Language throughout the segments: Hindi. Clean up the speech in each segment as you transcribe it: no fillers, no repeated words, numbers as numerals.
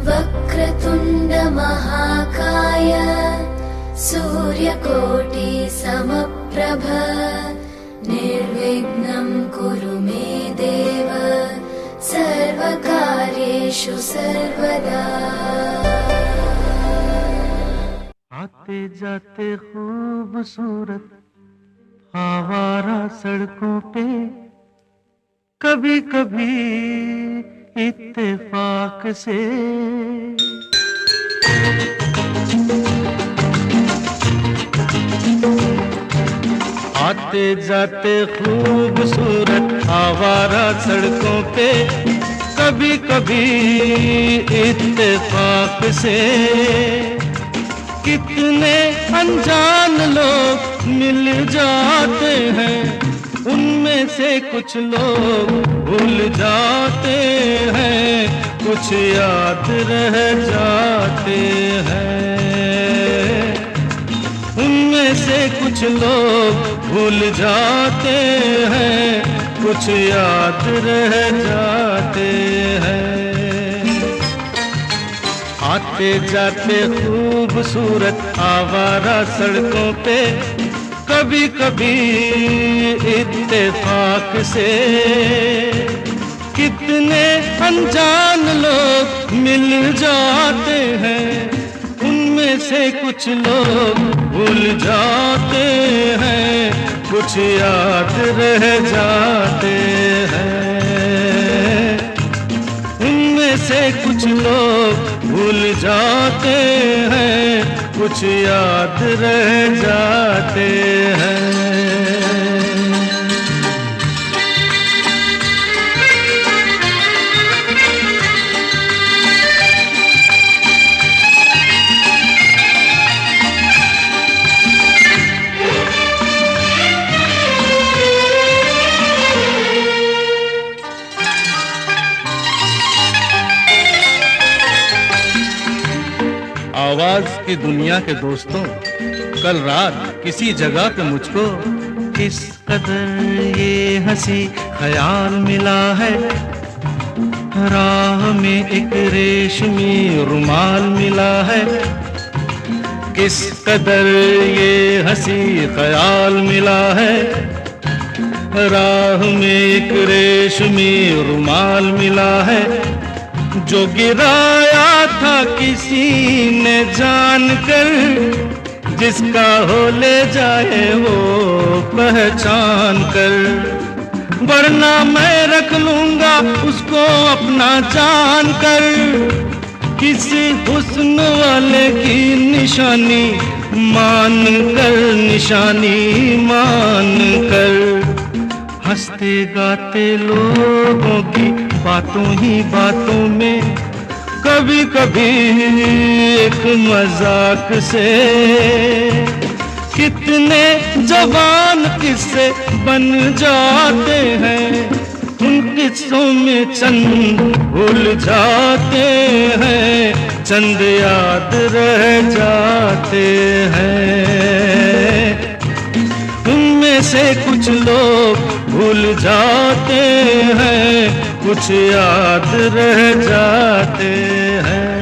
वक्रतुण्ड महाकाय सूर्यकोटि समप्रभ निर्विघ्नं कुरु मे देव सर्वकार्येषु सर्वदा। आते जाते खूबसूरत आवारा सड़कों पे कभी कभी इत्तेफाक से आते जाते खूबसूरत आवारा सड़कों पे कभी कभी इत्तेफाक से कितने अनजान लोग मिल जाते हैं, उनमें से कुछ लोग भूल जाते हैं, कुछ याद रह जाते हैं। उनमें से कुछ लोग भूल जाते हैं, कुछ याद रह जाते हैं। आते जाते खूबसूरत आवारा सड़कों पे कभी कभी इत्तेफाक से कितने अनजान लोग मिल जाते हैं, उनमें से कुछ लोग भूल जाते हैं, कुछ याद रह जाते हैं। उनमें से कुछ लोग भूल जाते हैं, कुछ याद रह जाते हैं। आवाज की दुनिया के दोस्तों, कल रात किसी जगह पे मुझको किस कदर ये हंसी ख्याल मिला है, राह में एक रेशमी रुमाल मिला है। किस कदर ये हंसी ख्याल मिला है, राह में एक रेशमी रुमाल मिला है। जो गिराया था किसी ने जानकर, जिसका हो ले जाए वो पहचान कर, वरना मैं रख लूंगा उसको अपना जान कर। किसी हुस्न वाले की निशानी मान कर, निशानी मान कर। हंसते गाते लोगों की बातों ही बातों में कभी कभी एक मजाक से कितने जवान किस्से बन जाते हैं, उन किस्सों में चंद भूल जाते हैं, चंद याद रह जाते हैं। उनमें से कुछ लोग भूल जाते हैं, कुछ याद रह जाते हैं।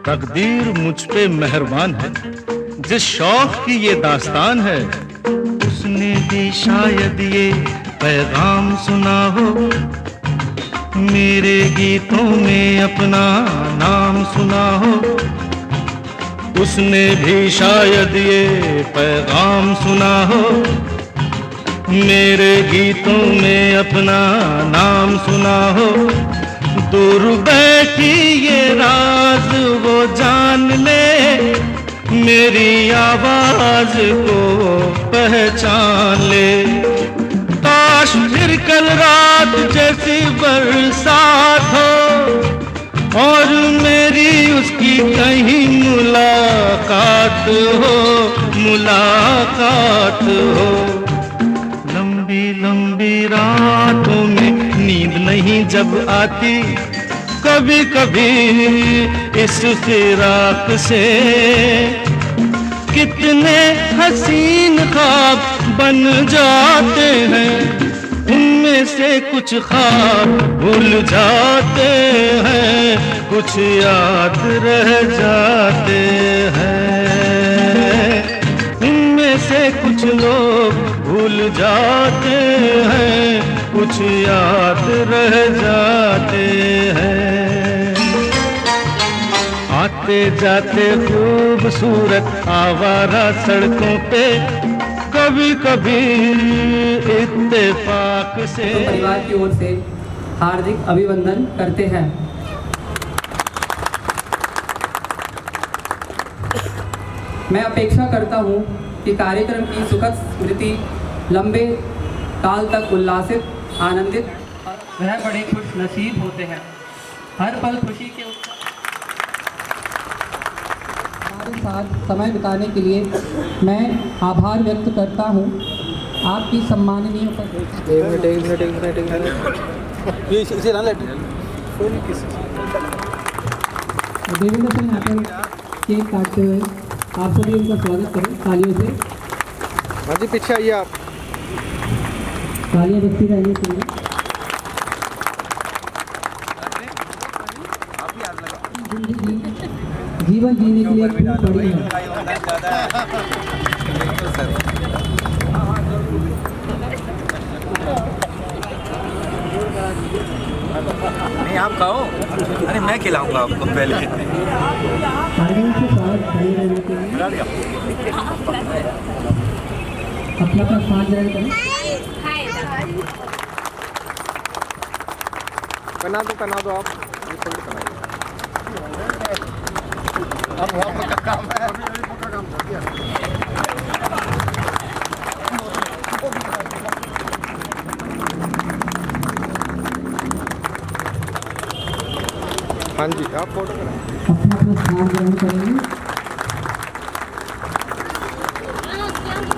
तकदीर मुझ पे मेहरबान है, जिस शौक की ये दास्तान है, उसने भी शायद ये पैगाम सुना हो। मेरे गीतों में अपना नाम सुना हो, उसने भी शायद ये पैगाम सुना हो। मेरे गीतों में अपना नाम सुना हो। दूर बैठी ये राज वो जान ले, मेरी आवाज को पहचान ले। काश फिर कल रात जैसी बरसात हो और मेरी उसकी कहीं मुलाकात हो, मुलाकात हो। लंबी लंबी रातों में नींद नहीं नहीं जब आती कभी कभी इस फिराक से, कितने हसीन ख्वाब बन जाते हैं, उनमें से कुछ ख्वाब भूल जाते हैं, कुछ याद रह जाते हैं। उनमें से कुछ लोग भूल जाते हैं, कुछ याद रह जाते हैं। आते जाते खूबसूरत आवारा सड़कों पे कभी कभी इत्तेफाक से परिवार की ओर से हार्दिक अभिनंदन करते हैं। मैं अपेक्षा करता हूं कि कार्यक्रम की सुखद स्मृति लंबे काल तक उल्लासित, आनंदित और वह बड़े खुश नसीब होते हैं। हर पल खुशी के हमारे साथ समय बिताने के लिए मैं आभार व्यक्त करता हूं। आपकी सम्माननीय देवेंद्र सिंह यहाँ पर केक काटते हुए आप सभी उनका स्वागत करें तालियों से। हाँ जी, पीछे आइए आप। तालियां बजती रहनी चाहिए। जीवन जीने के लिए खूब बड़ी है। नहीं, आप खाओ। अरे मैं खिलाऊंगा आपको पहले। अपना अपना साथ ग्रहण करें। बना दो आप। अब वहाँ पर काम है। हाँ जी, आप फोटो अपना अपना स्थान ग्रहण करेंगे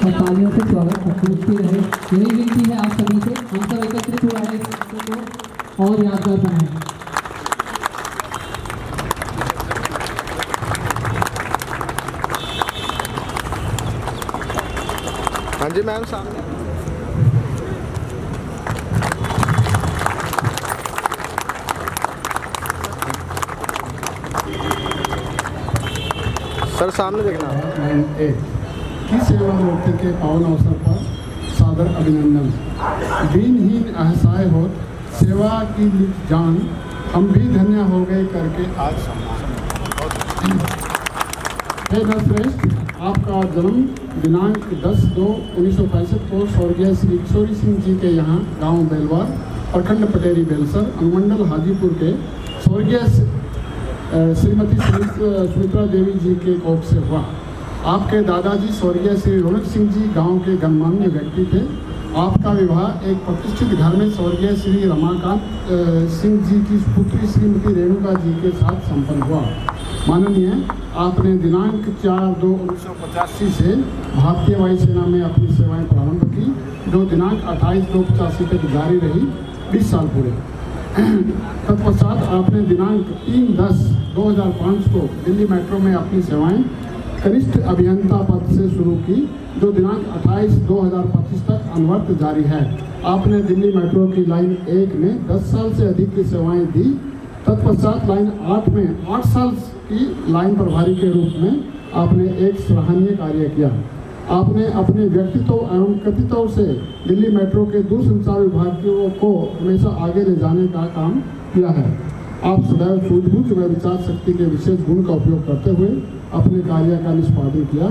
और तालियों से स्वागत पूछती रहे। यही विनती है आप सभी से, हम सब एकत्रित हुआ है को और यादगार बनाएं। हाँ जी मैम, सामने। सर सामने देखना। की सेवा मूर्ति के पावन अवसर पर सादर अभिनंदन। दीनहीन असहाय हो सेवा की जान, हम भी धन्य हो गए करके आज सम्मान। हे नरश्रेष्ठ, आपका जन्म दिनांक 10/2/1965 को स्वर्गीय श्री किशोरी सिंह जी के यहाँ गांव बेलवार, प्रखंड पटेरी बेलसर, अनुमंडल हाजीपुर के स्वर्गीय श्रीमती सुमित्रा देवी जी के कोख से हुआ। आपके दादाजी स्वर्गीय श्री रौनक सिंह जी गांव के गणमान्य व्यक्ति थे। आपका विवाह एक प्रतिष्ठित घर में स्वर्गीय श्री रमाकांत सिंह जी की पुत्री श्रीमती रेणुका जी के साथ संपन्न हुआ। माननीय, आपने दिनांक 4/2/1985 से भारतीय वायुसेना में अपनी सेवाएं प्रारंभ की, जो दिनांक 28/2/85 तक जारी रही, 20 साल पूरे। तत्पश्चात आपने दिनांक 3/10/2005 को दिल्ली मेट्रो में अपनी सेवाएं कनिष्ठ अभियंता पद से शुरू की, जो दिनांक 28/2/2025 तक अनवरत जारी है। आपने दिल्ली मेट्रो की लाइन 1 में 10 साल से अधिक की सेवाएं दी। तत्पश्चात लाइन 8 में 8 साल की लाइन प्रभारी के रूप में आपने एक सराहनीय कार्य किया। आपने अपने व्यक्तित्व एवं कृतित्व से दिल्ली मेट्रो के दूरसंचार विभाग को हमेशा आगे ले जाने का काम किया है। आप सदैव सूझबूझ व विचार शक्ति के विशेष गुण का उपयोग करते हुए अपने कार्य का निष्पादन किया।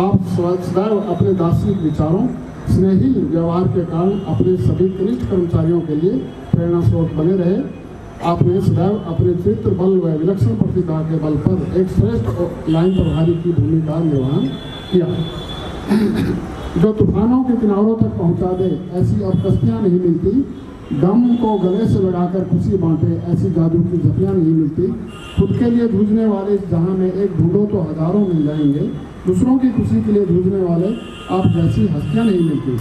आप सदैव अपने दार्शनिक विचारों, स्नेही व्यवहार के कारण अपने सभी कनिष्ठ कर्मचारियों के लिए प्रेरणा स्रोत बने रहे। आपने सदैव अपने चरित्र बल व विलक्षण प्रतिभा के बल पर एक श्रेष्ठ लाइन प्रभारी की भूमिका निर्वहन किया, जो तूफानों के किनारों तक पहुंचा दे। ऐसी अब कश्तियाँ नहीं मिलती, गम को गले से लगाकर खुशी बांटे, ऐसी जादू की झपियाँ नहीं मिलती। खुद के लिए जूझने वाले इस जहाँ में एक ढूंढो तो हजारों मिल जाएंगे। दूसरों की खुशी के लिए जूझने वाले आप जैसी हस्तियाँ नहीं मिलती।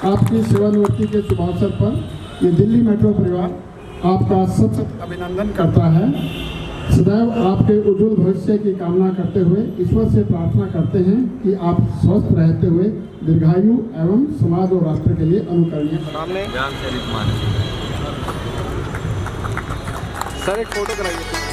आपकी सेवानिवृत्ति के शुभ अवसर पर ये दिल्ली मेट्रो परिवार आपका सत अभिनंदन करता है। सदैव आपके उज्जवल भविष्य की कामना करते हुए ईश्वर से प्रार्थना करते हैं कि आप स्वस्थ रहते हुए दीर्घायु एवं समाज और राष्ट्र के लिए अनुकरणीय सर एक फोटो कराइए।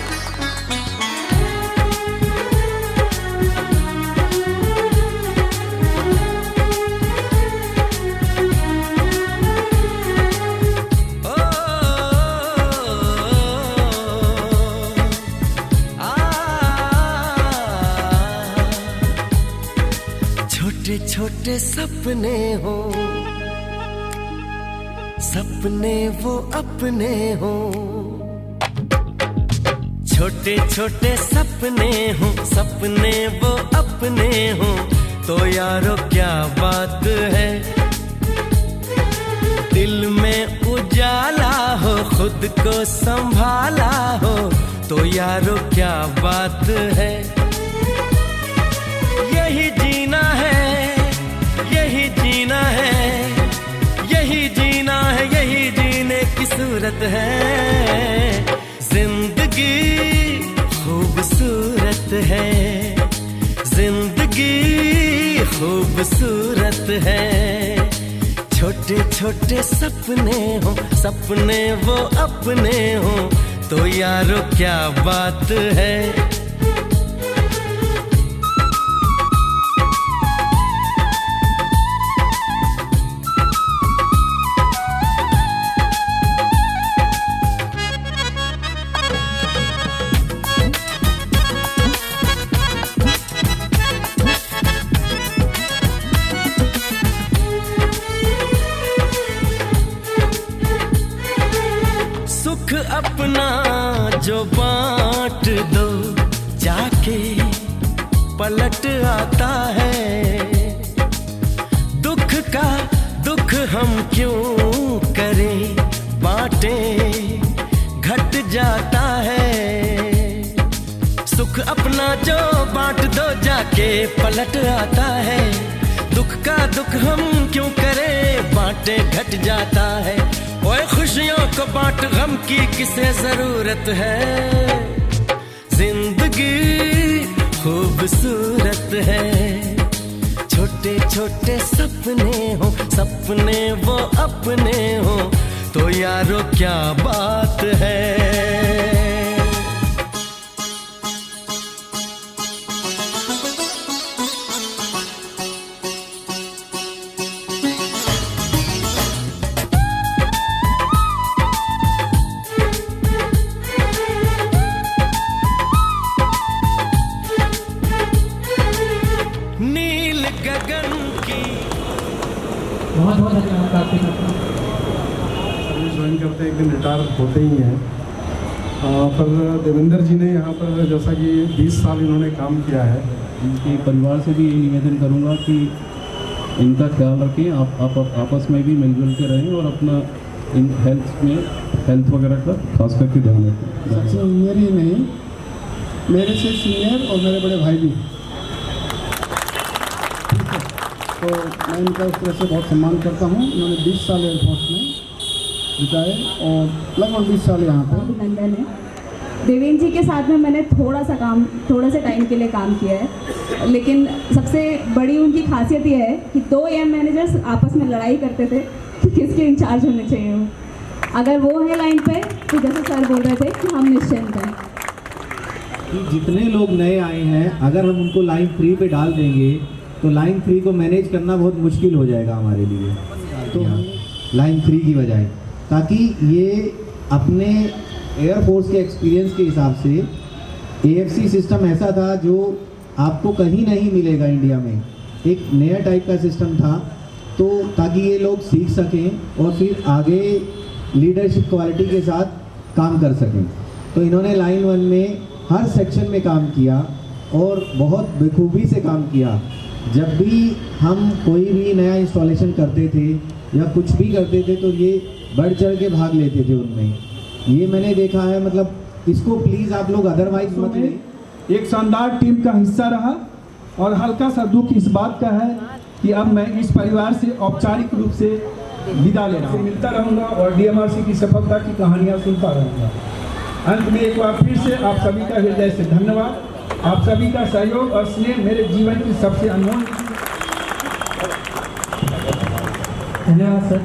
छोटे छोटे सपने हो, सपने वो अपने हो। छोटे छोटे सपने हो, सपने वो अपने हो। तो यारो क्या बात है, दिल में उजाला हो, खुद को संभाला हो। तो यारो क्या बात है, यही जीना है, यही जीना है, यही जीना है, यही जीने की सूरत है। जिंदगी खूबसूरत है, जिंदगी खूबसूरत है। छोटे छोटे सपने हो, सपने वो अपने हो। तो यारो क्या बात है। सुख अपना जो बांट दो, जाके पलट आता है। दुख का दुख हम क्यों करें, बांटे घट जाता है। सुख अपना जो बांट दो, जाके पलट आता है। दुख का दुख हम क्यों करें, बांटे घट जाता है। ओए खुशियों को बांट, गम की किसे जरूरत है। जिंदगी खूबसूरत है। छोटे छोटे सपने हो, सपने वो अपने हो। तो यारो क्या बात है। बहुत बहुत धन्यवाद कार्तिक। सर्विस ज्वाइन करते एक दिन रिटायर होते ही हैं। पर देवेंद्र जी ने यहाँ पर जैसा कि 20 साल इन्होंने काम किया है। इनके परिवार से भी निवेदन करूँगा कि इनका ख्याल रखें, आप आपस में भी मिलजुल के रहें और अपना इन हेल्थ वगैरह का खास करके ध्यान रखें। सबसे सीनियर ही नहीं, मेरे से सीनियर और मेरे बड़े भाई भी। तो मैं इनका उस तरह से बहुत सम्मान करता हूँ। इन्होंने 20 साल एयरफोर्स में बिताए और लगभग 20 साल यहाँ पर। अभिनंदन है। देवेंद्र जी के साथ में मैंने थोड़ा सा टाइम के लिए काम किया है, लेकिन सबसे बड़ी उनकी खासियत यह है कि 2 एम मैनेजर्स आपस में लड़ाई करते थे कि किसके इंचार्ज होने चाहिए वो। अगर वो है लाइन पे तो जैसे सर बोल रहे थे कि हम निश्चिंत हैं कि जितने लोग नए आए हैं, अगर हम उनको लाइन 3 पे डाल देंगे तो लाइन 3 को मैनेज करना बहुत मुश्किल हो जाएगा हमारे लिए। तो लाइन 3 की बजाय, ताकि ये अपने एयरफोर्स के एक्सपीरियंस के हिसाब से, AFC सिस्टम ऐसा था जो आपको कहीं नहीं मिलेगा इंडिया में। एक नया टाइप का सिस्टम था, तो ताकि ये लोग सीख सकें और फिर आगे लीडरशिप क्वालिटी के साथ काम कर सकें। तो इन्होंने लाइन 1 में हर सेक्शन में काम किया और बहुत बखूबी से काम किया। जब भी हम कोई भी नया इंस्टॉलेशन करते थे या कुछ भी करते थे तो ये बढ़ चढ़ के भाग लेते थे उनमें। ये मैंने देखा है। मतलब इसको प्लीज़ आप लोग अदरवाइज एक शानदार टीम का हिस्सा रहा। और हल्का सा दुख इस बात का है कि अब मैं इस परिवार से औपचारिक रूप से विदा ले रहा हूँ। मिलता रहूँगा और DMRC की सफलता की कहानियाँ सुनता रहूँगा। अंत में एक बार फिर से आप सभी का हृदय से धन्यवाद। आप सभी का सहयोग और स्नेह मेरे जीवन की सबसे अनमोल। धन्यवाद सर।